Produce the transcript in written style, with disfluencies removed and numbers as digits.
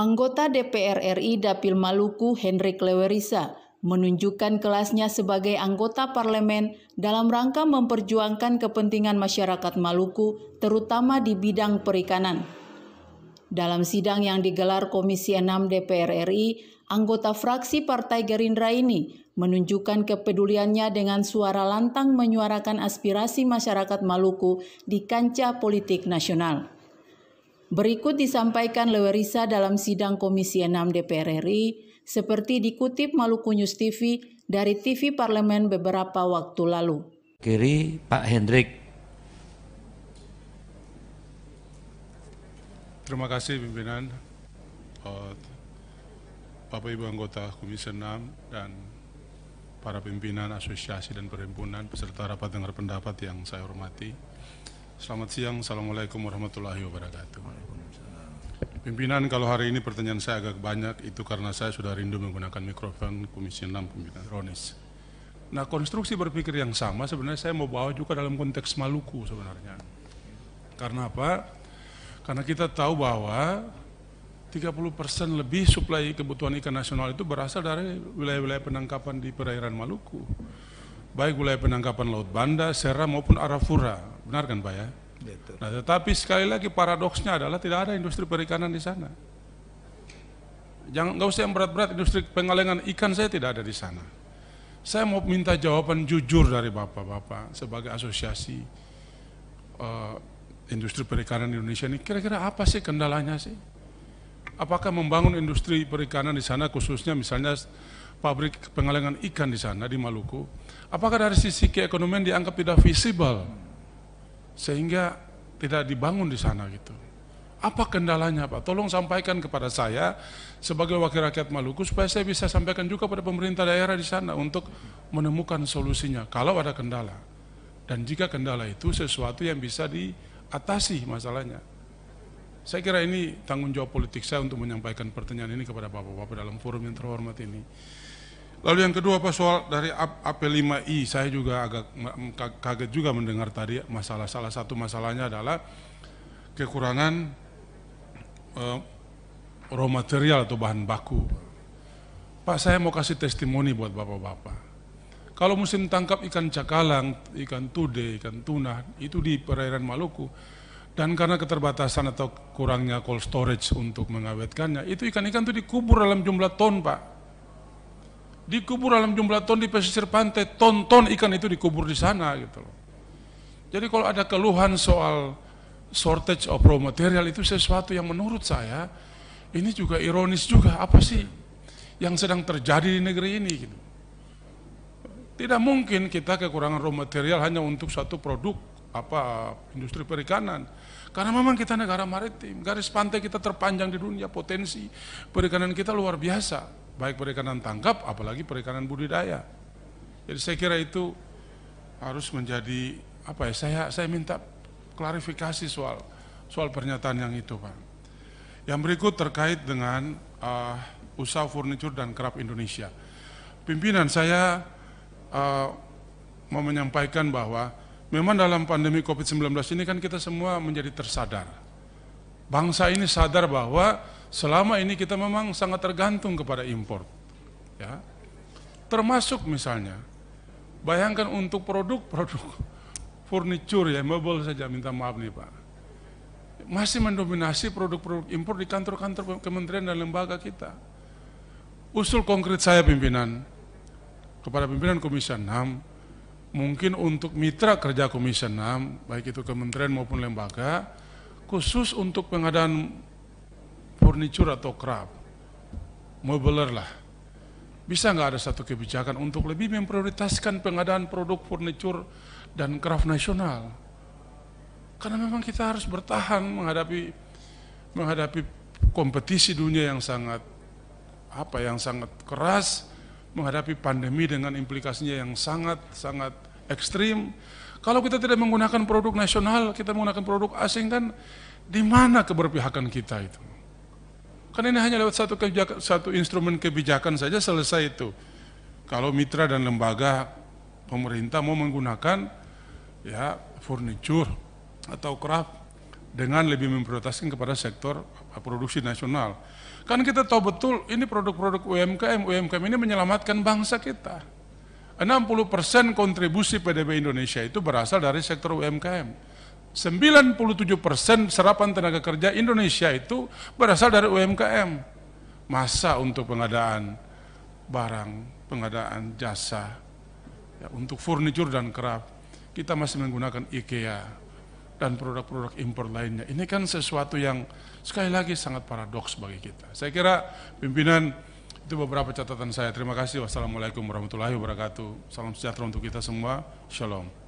Anggota DPR RI Dapil Maluku Hendrik Lewerisa menunjukkan kelasnya sebagai anggota parlemen dalam rangka memperjuangkan kepentingan masyarakat Maluku, terutama di bidang perikanan. Dalam sidang yang digelar Komisi 6 DPR RI, anggota fraksi Partai Gerindra ini menunjukkan kepeduliannya dengan suara lantang menyuarakan aspirasi masyarakat Maluku di kancah politik nasional. Berikut disampaikan Lewerisa dalam sidang Komisi 6 DPR RI, seperti dikutip Maluku News TV dari TV Parlemen beberapa waktu lalu. Kiri Pak Hendrik. Terima kasih pimpinan, Bapak Ibu anggota Komisi 6 dan para pimpinan asosiasi dan perhimpunan peserta rapat dengar pendapat yang saya hormati. Selamat siang, Assalamualaikum warahmatullahi wabarakatuh. Pimpinan, kalau hari ini pertanyaan saya agak banyak, itu karena saya sudah rindu menggunakan mikrofon Komisi 6, pimpinan Ronis. Nah, konstruksi berpikir yang sama sebenarnya saya mau bawa juga dalam konteks Maluku sebenarnya. Karena apa? Karena kita tahu bahwa 30% lebih suplai kebutuhan ikan nasional itu berasal dari wilayah-wilayah penangkapan di perairan Maluku. Baik wilayah penangkapan Laut Banda, Seram maupun Arafura. Benar kan Pak ya? Betul. Nah, tetapi sekali lagi paradoksnya adalah tidak ada industri perikanan di sana. Nggak usah yang berat-berat, industri pengalengan ikan saya tidak ada di sana. Saya mau minta jawaban jujur dari Bapak-Bapak sebagai asosiasi industri perikanan di Indonesia ini, kira-kira apa sih kendalanya sih? Apakah membangun industri perikanan di sana, khususnya misalnya pabrik pengalengan ikan di sana, di Maluku, apakah dari sisi keekonomian dianggap tidak visible, sehingga tidak dibangun di sana gitu? Apa kendalanya Pak? Tolong sampaikan kepada saya sebagai wakil rakyat Maluku, supaya saya bisa sampaikan juga pada pemerintah daerah di sana untuk menemukan solusinya kalau ada kendala. Dan jika kendala itu sesuatu yang bisa diatasi masalahnya. Saya kira ini tanggung jawab politik saya untuk menyampaikan pertanyaan ini kepada Bapak-Bapak dalam forum yang terhormat ini. Lalu yang kedua Pak, soal dari AP5I, saya juga agak kaget juga mendengar tadi salah satu masalahnya adalah kekurangan raw material atau bahan baku. Pak, saya mau kasih testimoni buat Bapak-Bapak. Kalau musim tangkap ikan cakalang, ikan tude, ikan tuna, itu di perairan Maluku, dan karena keterbatasan atau kurangnya cold storage untuk mengawetkannya, itu ikan-ikan itu dikubur dalam jumlah ton Pak. Dikubur dalam jumlah ton di pesisir pantai, ton-ton ikan itu dikubur di sana gitu loh. Jadi kalau ada keluhan soal shortage of raw material, itu sesuatu yang menurut saya ini juga ironis juga, apa sih yang sedang terjadi di negeri ini gitu. Tidak mungkin kita kekurangan raw material hanya untuk satu produk industri perikanan. Karena memang kita negara maritim, garis pantai kita terpanjang di dunia, potensi perikanan kita luar biasa. Baik perikanan tangkap, apalagi perikanan budidaya. Jadi saya kira itu harus menjadi saya minta klarifikasi soal pernyataan yang itu Pak. Yang berikut terkait dengan usaha furnitur dan craft Indonesia. Pimpinan, saya mau menyampaikan bahwa memang dalam pandemi COVID-19 ini kan kita semua menjadi tersadar. Bangsa ini sadar bahwa selama ini kita memang sangat tergantung kepada impor, ya. Termasuk misalnya, bayangkan untuk produk-produk furniture ya, mebel saja, minta maaf nih Pak, masih mendominasi produk-produk impor di kantor-kantor kementerian dan lembaga kita. Usul konkret saya pimpinan, kepada pimpinan Komisi 6, mungkin untuk mitra kerja Komisi 6, baik itu kementerian maupun lembaga, khusus untuk pengadaan furniture atau craft, mobiler lah. Bisa nggak ada satu kebijakan untuk lebih memprioritaskan pengadaan produk furniture dan craft nasional? Karena memang kita harus bertahan menghadapi kompetisi dunia yang sangat keras, menghadapi pandemi dengan implikasinya yang sangat ekstrim. Kalau kita tidak menggunakan produk nasional, kita menggunakan produk asing, kan di mana keberpihakan kita itu? Kan ini hanya lewat satu instrumen kebijakan saja selesai itu. Kalau mitra dan lembaga pemerintah mau menggunakan ya furniture atau craft dengan lebih memprioritaskan kepada sektor produksi nasional. Kan kita tahu betul ini produk-produk UMKM ini menyelamatkan bangsa kita. 60% kontribusi PDB Indonesia itu berasal dari sektor UMKM. 97% serapan tenaga kerja Indonesia itu berasal dari UMKM. Masa untuk pengadaan barang, pengadaan jasa, ya, untuk furniture dan craft, kita masih menggunakan IKEA dan produk-produk impor lainnya. Ini kan sesuatu yang sekali lagi sangat paradoks bagi kita. Saya kira pimpinan, itu beberapa catatan saya. Terima kasih. Wassalamualaikum warahmatullahi wabarakatuh. Salam sejahtera untuk kita semua. Shalom.